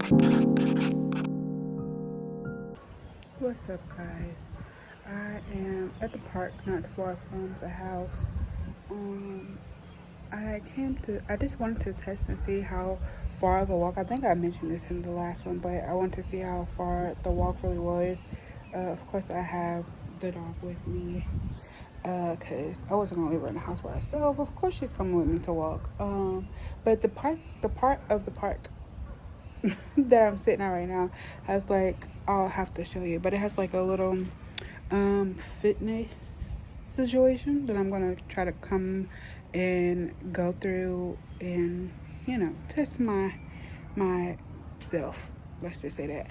What's up, guys? I am at the park, not far from the house. Um, I just wanted to test and see how far of a walk. I think I mentioned this in the last one, but I wanted to see how far the walk really was. Of course, I have the dog with me, cause I wasn't gonna leave her in the house by herself. Of course, she's coming with me to walk. But the part of the park that I'm sitting at right now has like, I'll have to show you, but it has like a little fitness situation that I'm gonna try to come and go through and test myself. Let's just say that.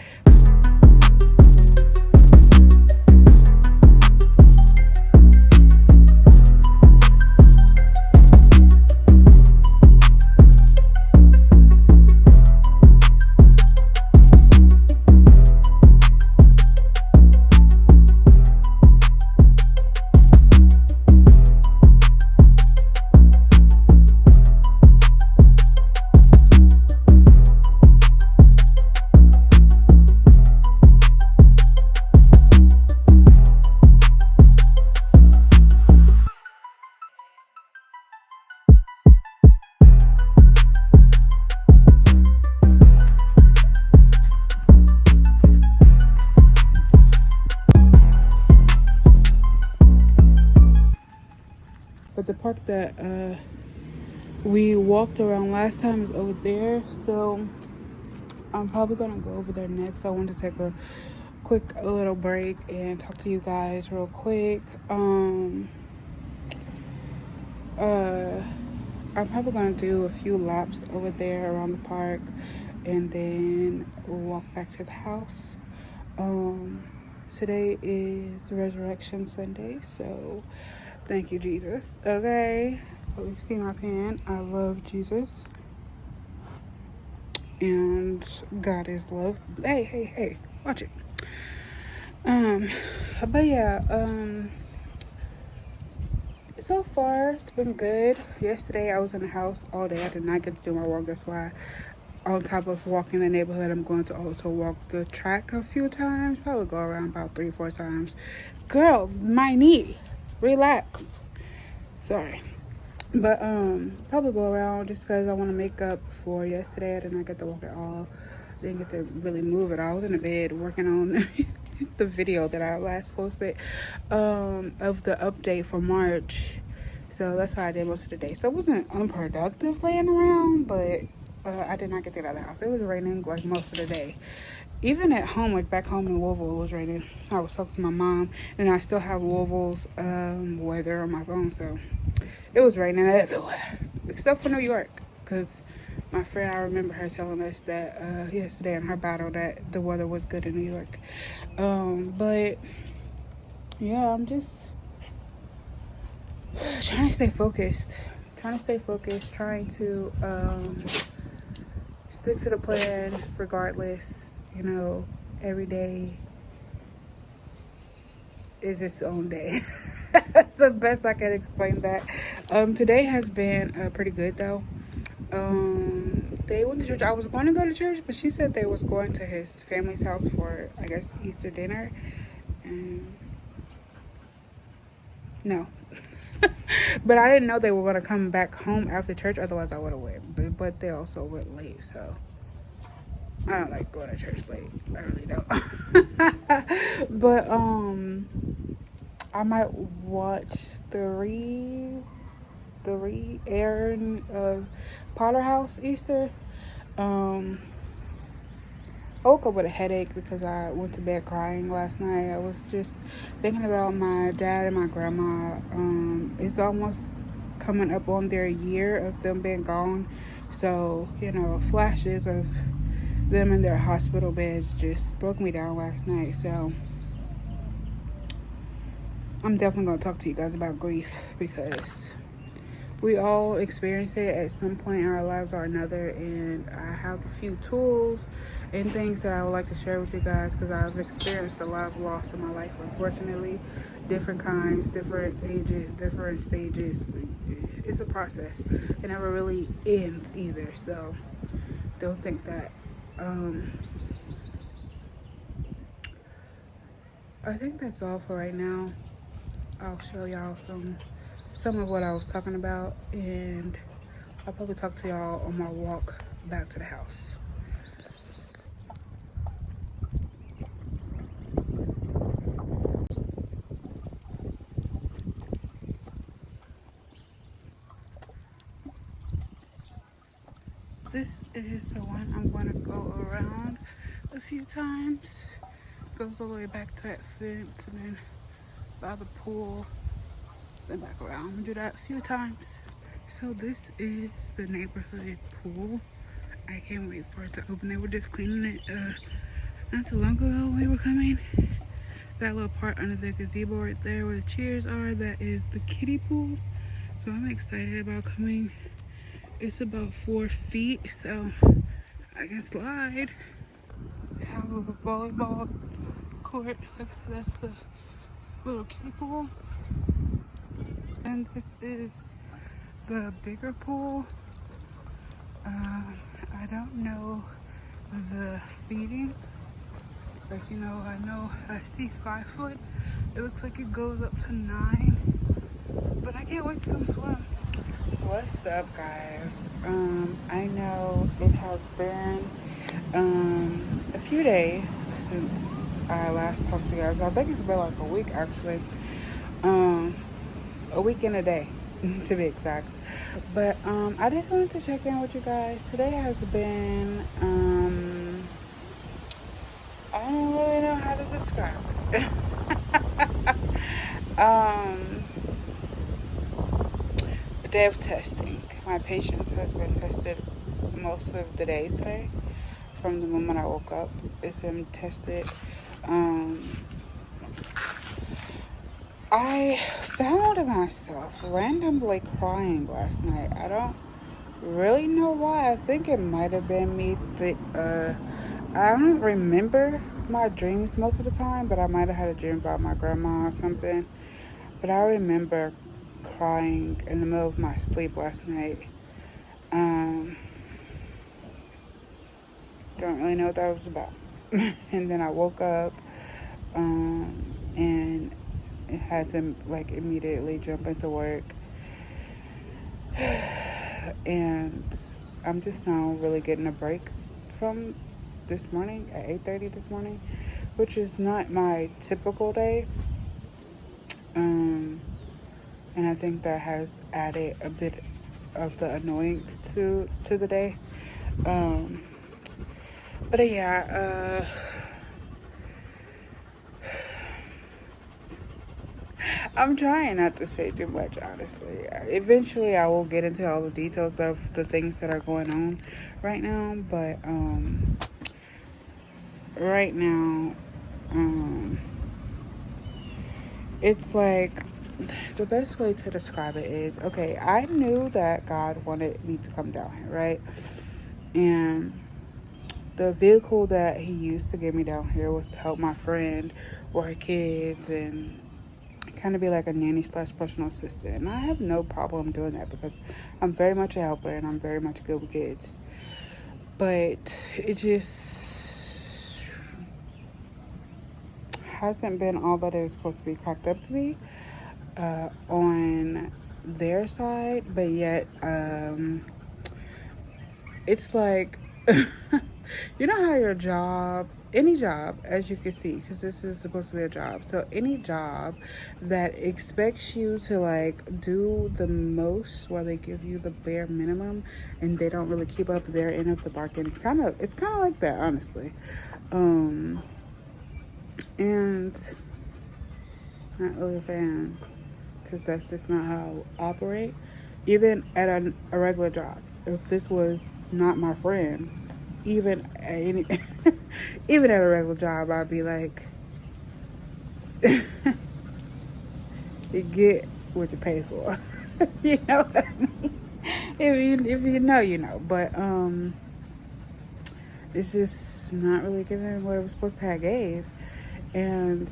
But the park that we walked around last time is over there, so I'm probably gonna go over there next. I want to take a quick little break and talk to you guys real quick. Uh, I'm probably gonna do a few laps over there around the park, and then walk back to the house. Um, Today is Resurrection Sunday, so thank you, Jesus. Okay, you see my pen. I love Jesus, and God is love. Hey, watch it. But yeah, so far it's been good. Yesterday I was in the house all day. I did not get to do my walk. That's why, on top of walking the neighborhood, I'm going to also walk the track a few times. Probably go around about 3-4 times. Girl, my knee. Relax. Sorry. But probably go around just because I want to make up for yesterday. I did not get to walk at all. Didn't get to really move at all. I was in the bed working on the video that I last posted of the update for March. So that's why I did most of the day. So it wasn't unproductive laying around, but I did not get to get out of the house. It was raining like most of the day. Even at home, like back home in Louisville, it was raining. I was talking to my mom, and I still have Louisville's weather on my phone, so it was raining everywhere, except for New York, because my friend, I remember her telling us that yesterday in her battle that the weather was good in New York. But yeah, I'm just trying to stay focused. Trying to stick to the plan regardless. Every day is its own day. That's the best I can explain that. Today has been pretty good though. They went to church. I was going to go to church, but she said they was going to his family's house for, I guess, Easter dinner. And no. But I didn't know they were going to come back home after church. Otherwise, I would have went. But they also went late, so I don't like going to church late. I really don't. But I might watch the re-airing of Potter House Easter. I woke up with a headache because I went to bed crying last night. I was just thinking about my dad and my grandma. It's almost coming up on their year of them being gone. So, flashes of them in their hospital beds just broke me down last night. So I'm definitely going to talk to you guys about grief, because we all experience it at some point in our lives or another, and I have a few tools and things that I would like to share with you guys, because I've experienced a lot of loss in my life, unfortunately. Different kinds, different ages, different stages. It's a process. It never really ends either, so don't think that um, I think that's all for right now. I'll show y'all some of what I was talking about, and I'll probably talk to y'all on my walk back to the house. This is the one I'm going to go around a few times. Goes all the way back to that fence and then by the pool, then back around. I'm gonna do that a few times. So this is the neighborhood pool. I can't wait for it to open. They were just cleaning it not too long ago when we were coming. That little part under the gazebo right there where the chairs are, that is the kiddie pool. So I'm excited about coming. It's about 4 feet, so I can slide. They have a volleyball court. Like I said, that's the little kiddie pool. And this is the bigger pool. I don't know the feeding. Like, you know, I see 5 foot. It looks like it goes up to 9. But I can't wait to come swim. What's up, guys? I know it has been a few days since I last talked to you guys. I think it's been like a week actually. A week and a day to be exact. But I just wanted to check in with you guys. Today has been I don't really know how to describe it. A day of testing. My patience has been tested most of the day today. From the moment I woke up, it's been tested. I found myself randomly crying last night. I don't really know why. I think it might have been me. I don't remember my dreams most of the time, but I might have had a dream about my grandma or something. But I remember crying in the middle of my sleep last night. Don't really know what that was about. And then I woke up, and had to like immediately jump into work. And I'm just now really getting a break from this morning at 8:30 this morning, which is not my typical day. And I think that has added a bit of the annoyance to the day. But yeah, I'm trying not to say too much, honestly. Eventually, I will get into all the details of the things that are going on right now, but right now, it's like the best way to describe it is okay, I knew that God wanted me to come down here, right? And the vehicle that He used to get me down here was to help my friend or her kids and kind of be like a nanny slash personal assistant. And I have no problem doing that because I'm very much a helper and I'm very much good with kids. But it just hasn't been all that it was supposed to be cracked up to be on their side. But yet, it's like, you know how your job, any job, as you can see, because this is supposed to be a job. So any job that expects you to like do the most while they give you the bare minimum and they don't really keep up their end of the bargain, it's kind of like that, honestly. And not really a fan because that's just not how I operate. Even at a regular job, if this was not my friend, even at any, even at a regular job, I'd be like, you get what you pay for. You know what I mean? If you know, you know. But it's just not really giving what it was supposed to have gave, and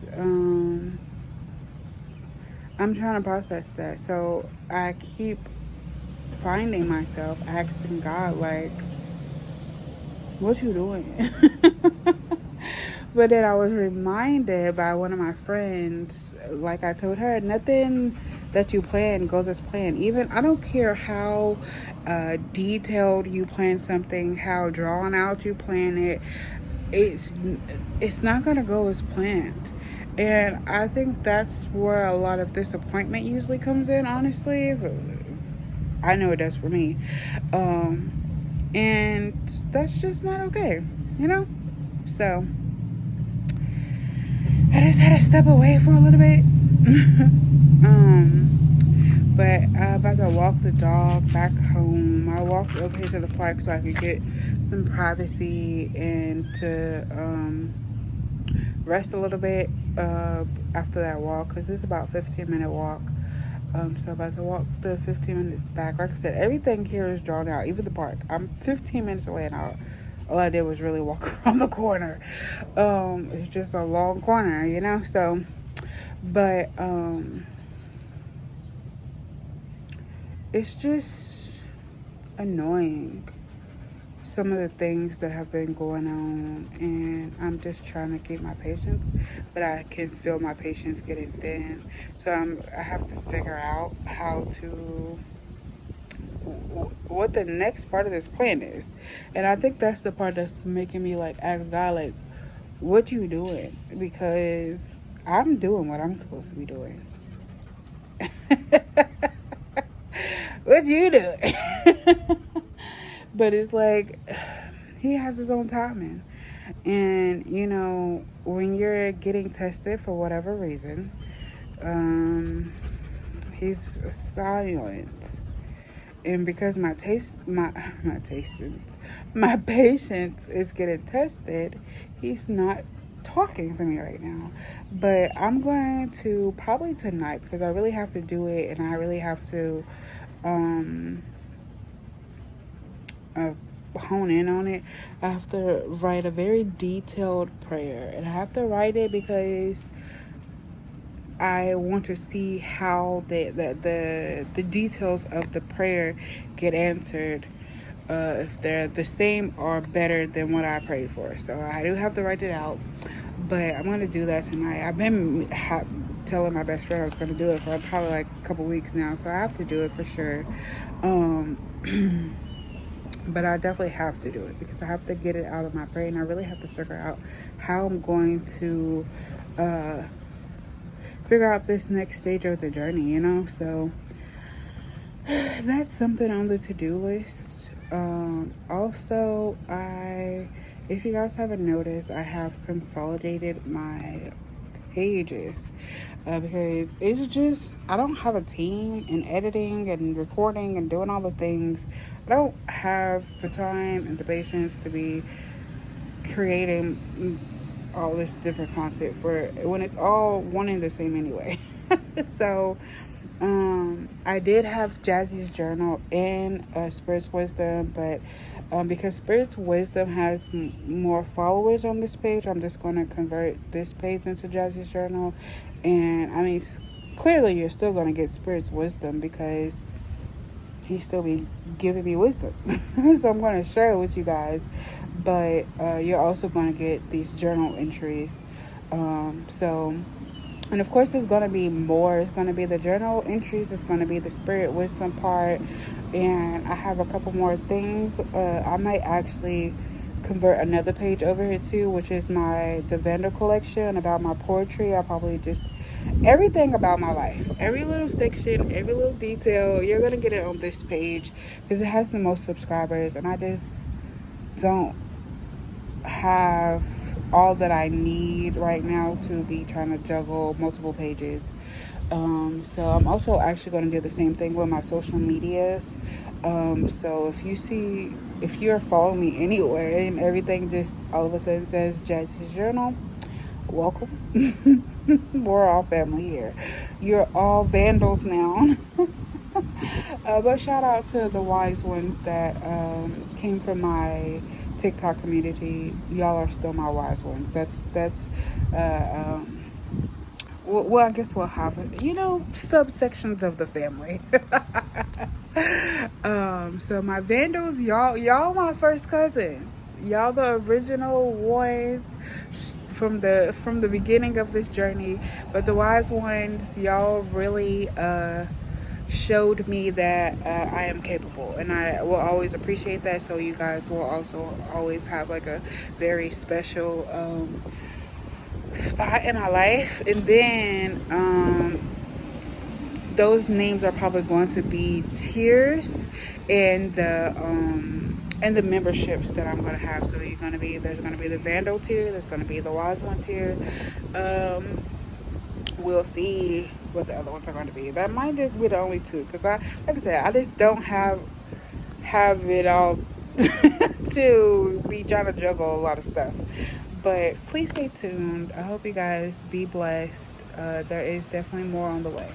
I'm trying to process that. So I keep finding myself asking God, like, what you doing? But then I was reminded by one of my friends, like I told her, nothing that you plan goes as planned. Even I don't care how detailed you plan something, how drawn out you plan it, it's it's not gonna go as planned. And I think that's where a lot of disappointment usually comes in. Honestly, I know it does for me, and that's just not okay, you know. So I just had to step away for a little bit. But I'm about to walk the dog back home. I walked over here to the park so I could get some privacy and to rest a little bit after that walk, because it's about 15-minute walk. So I'm about to walk the 15 minutes back. Like I said, everything here is drawn out, even the park. I'm 15 minutes away and all I did was really walk around the corner. It's just a long corner, you know? So, but it's just annoying, some of the things that have been going on, and I'm just trying to keep my patience, but I can feel my patience getting thin. So I have to figure out how to what the next part of this plan is. And I think that's the part that's making me like ask God, like, what you doing? Because I'm doing what I'm supposed to be doing. What you doing? But it's like he has his own timing. And you know, when you're getting tested for whatever reason, he's silent. And because my patience is getting tested, he's not talking to me right now. But I'm going to probably tonight, because I really have to do it, and I really have to hone in on it. I have to write a very detailed prayer, and I have to write it because I want to see how the details of the prayer get answered, if they're the same or better than what I prayed for. So I do have to write it out, but I'm going to do that tonight. I've been telling my best friend I was going to do it for probably like a couple weeks now, so I have to do it for sure. But I definitely have to do it because I have to get it out of my brain. I really have to figure out how I'm going to figure out this next stage of the journey, you know? So that's something on the to-do list. Also, if you guys haven't noticed, I have consolidated my pages, because it's just, I don't have a team in editing and recording and doing all the things. I don't have the time and the patience to be creating all this different content for when it's all one and the same anyway. So I did have Jassie's journal and Spirit's Wisdom, but because Spirit's Wisdom has more followers on this page, I'm just going to convert this page into Jassie's journal. And I mean, clearly you're still going to get Spirit's Wisdom because he still be giving me wisdom. So I'm going to share it with you guys, but you're also going to get these journal entries. And of course there's going to be more. It's going to be the journal entries, it's going to be the Spirit Wisdom part, and I have a couple more things. I might actually convert another page over here too, which is the Vandal collection about my poetry. I'll probably just everything about my life, every little section, every little detail, you're gonna get it on this page because it has the most subscribers, and I just don't have all that I need right now to be trying to juggle multiple pages. So I'm also actually going to do the same thing with my social medias. So if you're following me anywhere and everything just all of a sudden says Jassie's Journal, welcome. We're all family here. You're all vandals now. But shout out to the wise ones that came from my TikTok community. Y'all are still my wise ones. Well, I guess we'll have it, subsections of the family. So my vandals, y'all my first cousins. y'all the original ones from the beginning of this journey. But the wise ones, y'all really showed me that I am capable, and I will always appreciate that. So you guys will also always have like a very special spot in my life. And then those names are probably going to be tiers and the memberships that I'm gonna have. So there's gonna be the Vandal tier, there's gonna be the Wise One tier. We'll see what the other ones are going to be. That might just be the only two, because like I said, I just don't have it all to be trying to juggle a lot of stuff. But please stay tuned. I hope you guys be blessed. There is definitely more on the way.